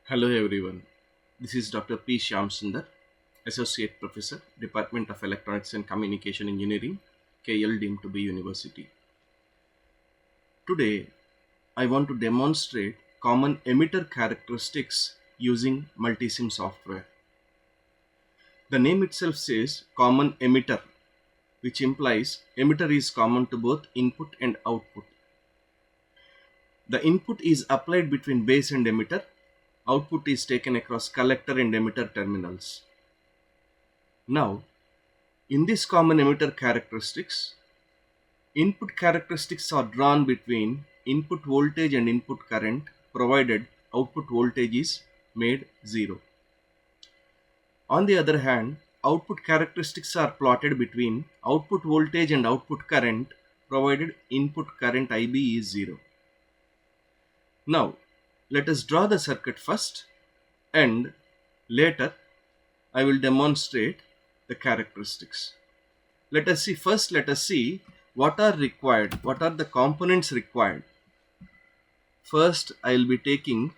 Hello everyone. This is Dr. P. Shyamsundar, Associate Professor, Department of Electronics and Communication Engineering, KL deemed to be University. Today, I want to demonstrate common emitter characteristics using multisim software. The name itself says common emitter, which implies emitter is common to both input and output. The input is applied between base and emitter. Output is taken across collector and emitter terminals. Now, in this common emitter characteristics, input characteristics are drawn between input voltage and input current provided output voltage is made 0. On the other hand, output characteristics are plotted between output voltage and output current provided input current IB is 0. Now, let us draw the circuit first and later I will demonstrate the characteristics. Let us see what are required, what are the components required. First, I will be taking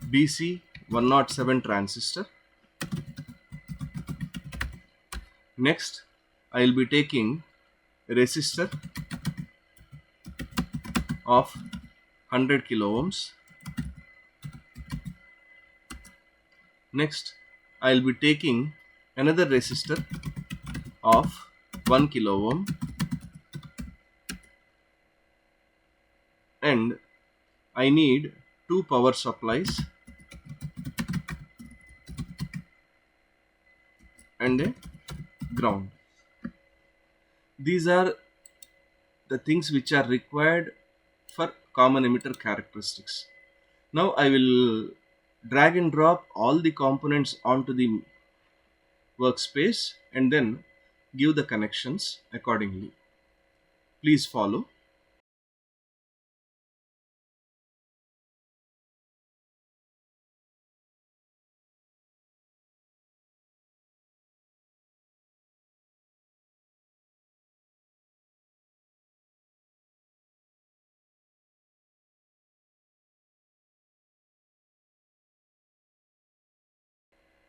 BC107 transistor. Next, I will be taking resistor of 100 kilo ohms. Next, I will be taking another resistor of 1 kilo ohm, and I need two power supplies and a ground. These are the things which are required for common emitter characteristics. Now I will drag and drop all the components onto the workspace and then give the connections accordingly. Please follow.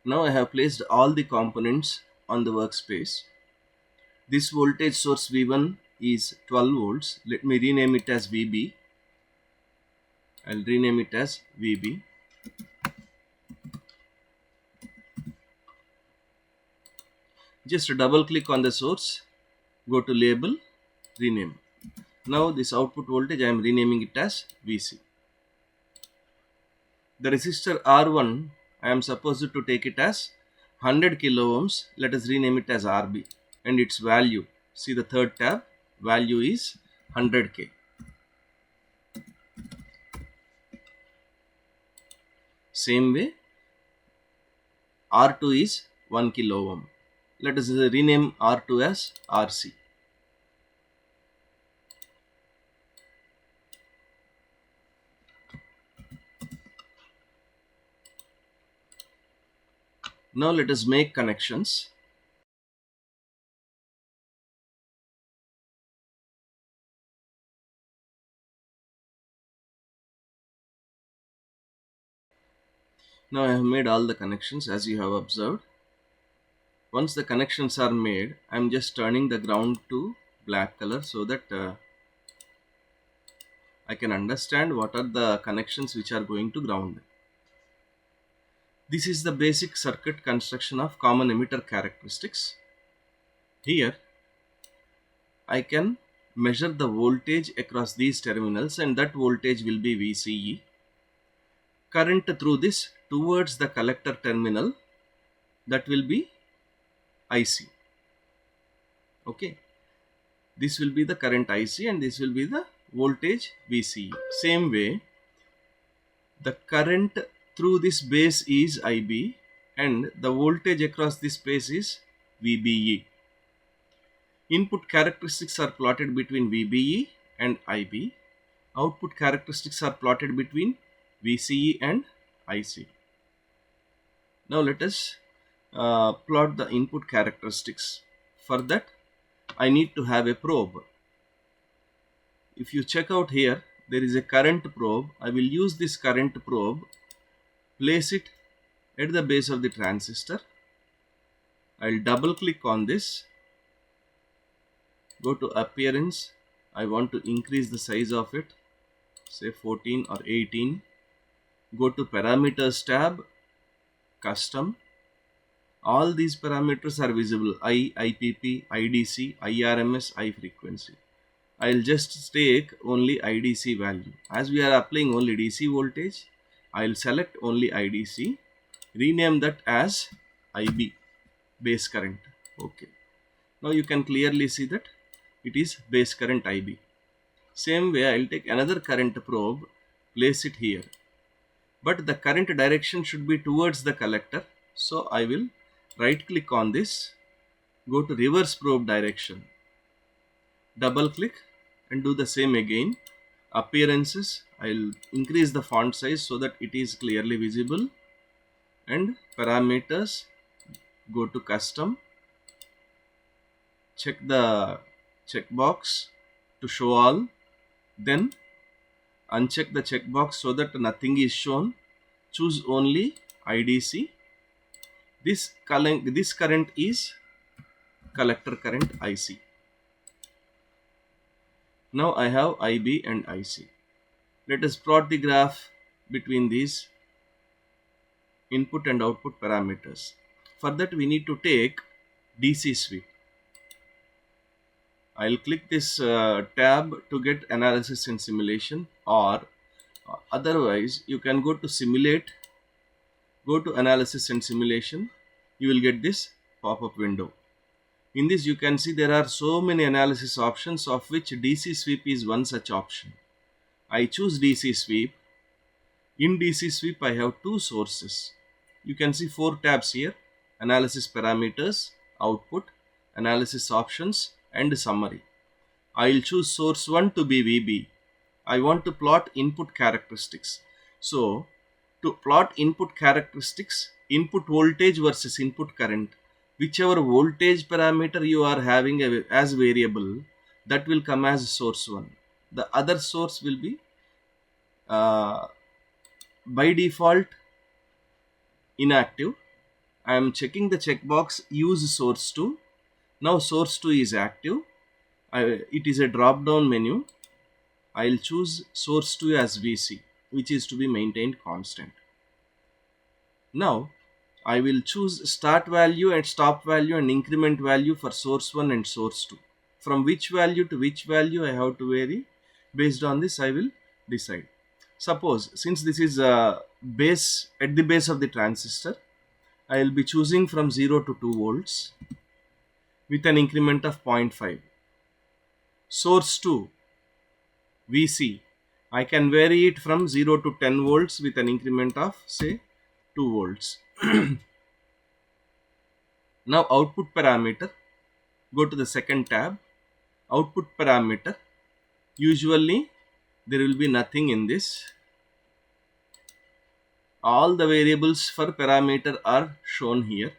Now I have placed all the components on the workspace. This voltage source V1 is 12 volts. Let me rename it as VB. I'll rename it as VB. Just double click on the source, go to label, rename. Now this output voltage I am renaming it as VC. The resistor R1 I am supposed to take it as 100 kilo ohms. Let us rename it as RB, and its value, see the third tab, value is 100k. Same way, R2 is 1 kilo ohm. Let us rename R2 as RC. Now let us make connections. Now I have made all the connections as you have observed. Once the connections are made, I am just turning the ground to black color so that I can understand what are the connections which are going to ground. This is the basic circuit construction of common emitter characteristics. Here I can measure the voltage across these terminals, and that voltage will be VCE. Current through this towards the collector terminal, that will be IC. Okay, this will be the current IC and this will be the voltage VCE. Same way, the current through this base is IB and the voltage across this base is VBE. Input characteristics are plotted between VBE and IB. Output characteristics are plotted between VCE and IC. Now let us plot the input characteristics. For that, I need to have a probe. If you check out here, there is a current probe. I will use this current probe place it at the base of the transistor. I'll double click on this, go to appearance. I want to increase the size of it, say 14 or 18. Go to parameters tab, custom. All these parameters are visible: I, IPP, IDC, IRMS, I frequency. I'll just take only IDC value. As we are applying only DC voltage, I'll select only IDC, rename that as IB, base current. Okay. Now you can clearly see that it is base current IB. Same way, I'll take another current probe, place it here. But the current direction should be towards the collector. So I will right click on this, go to reverse probe direction, double click and do the same again. Appearances, I'll increase the font size so that it is clearly visible, and parameters, go to custom, check the checkbox to show all, then uncheck the checkbox so that nothing is shown, choose only IDC. This current is collector current IC. Now I have IB and IC. Let us plot the graph between these input and output parameters. For that we need to take DC sweep. I'll click this tab to get analysis and simulation, or otherwise you can go to simulate, go to analysis and simulation. You will get this pop-up window. In this you can see there are so many analysis options, of which DC sweep is one such option. I choose DC sweep. In DC sweep I have two sources. You can see 4 tabs here: analysis parameters, output, analysis options and summary. I will choose source 1 to be VB. I want to plot input characteristics. So to plot input characteristics, input voltage versus input current, whichever voltage parameter you are having as variable, that will come as source 1. The other source will be by default inactive. I am checking the checkbox use source 2. Now source 2 is active. It is a drop down menu. I will choose source 2 as VC, which is to be maintained constant. Now I will choose start value and stop value and increment value for source 1 and source 2. From which value to which value I have to vary. Based on this I will decide. Suppose since this is base, at the base of the transistor, I will be choosing from 0 to 2 volts with an increment of 0.5. Source 2 VC, I can vary it from 0 to 10 volts with an increment of say 2 volts. Now output parameter, go to the second tab, output parameter. Usually there will be nothing in this. All the variables for parameter are shown here.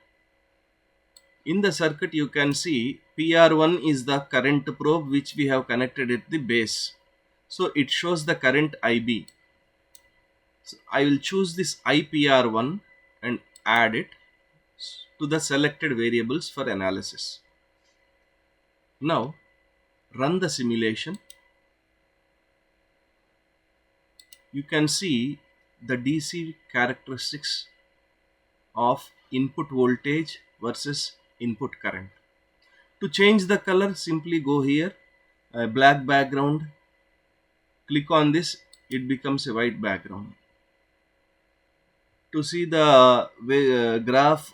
In the circuit you can see PR1 is the current probe which we have connected at the base. So it shows the current IB. So I will choose this IPR1 and add it to the selected variables for analysis. Now run the simulation. You can see the DC characteristics of input voltage versus input current. To change the color, simply go here, black background, click on this, it becomes a white background. To see the graph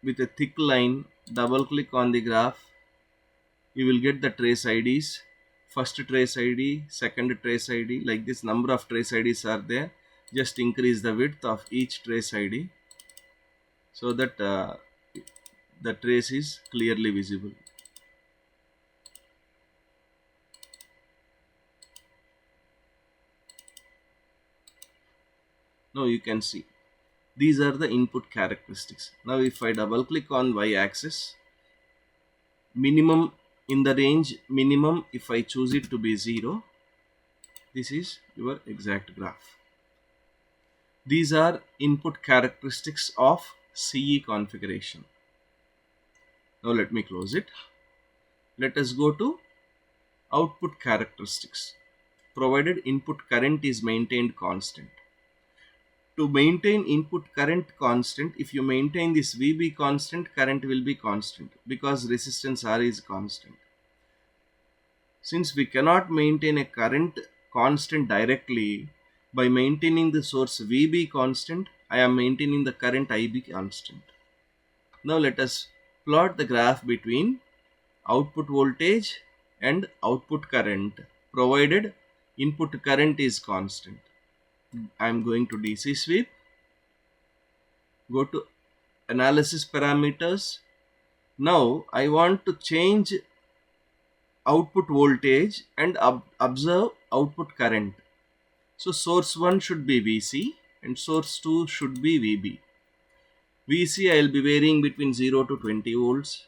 with a thick line, double click on the graph. You will get the trace IDs, first trace ID, second trace ID, like this number of trace IDs are there. Just increase the width of each trace ID so that the trace is clearly visible. Now you can see these are the input characteristics. Now if I double click on Y axis, minimum in the range minimum, if I choose it to be 0, this is your exact graph. These are input characteristics of CE configuration. Now let me close it. Let us go to output characteristics. Provided input current is maintained constant. To maintain input current constant, if you maintain this VB constant, current will be constant because resistance R is constant. Since we cannot maintain a current constant directly, by maintaining the source VB constant, I am maintaining the current IB constant. Now let us plot the graph between output voltage and output current provided input current is constant. I am going to DC sweep, go to analysis parameters. Now I want to change output voltage and observe output current. So source 1 should be VC and source 2 should be VB. VC I will be varying between 0 to 20 volts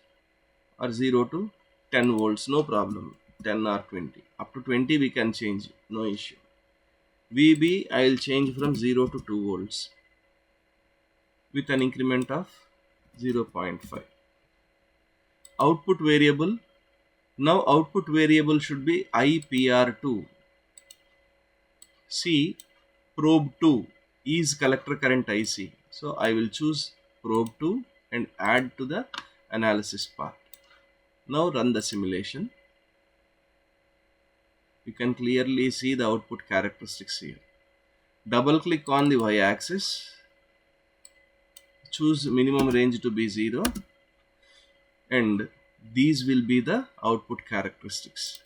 or 0 to 10 volts, no problem, 10 or 20. Up to 20 we can change, no issue. VB I will change from 0 to 2 volts with an increment of 0.5. Output variable, now output variable should be IPR2. See, probe 2 is collector current IC. So I will choose probe 2 and add to the analysis part. Now run the simulation. You can clearly see the output characteristics here. Double click on the Y axis. Choose minimum range to be 0 and these will be the output characteristics.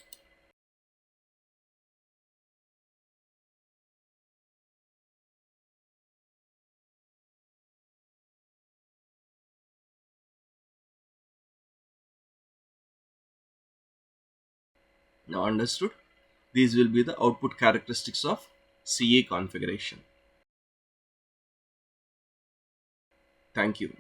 Now understood? These will be the output characteristics of CA configuration. Thank you.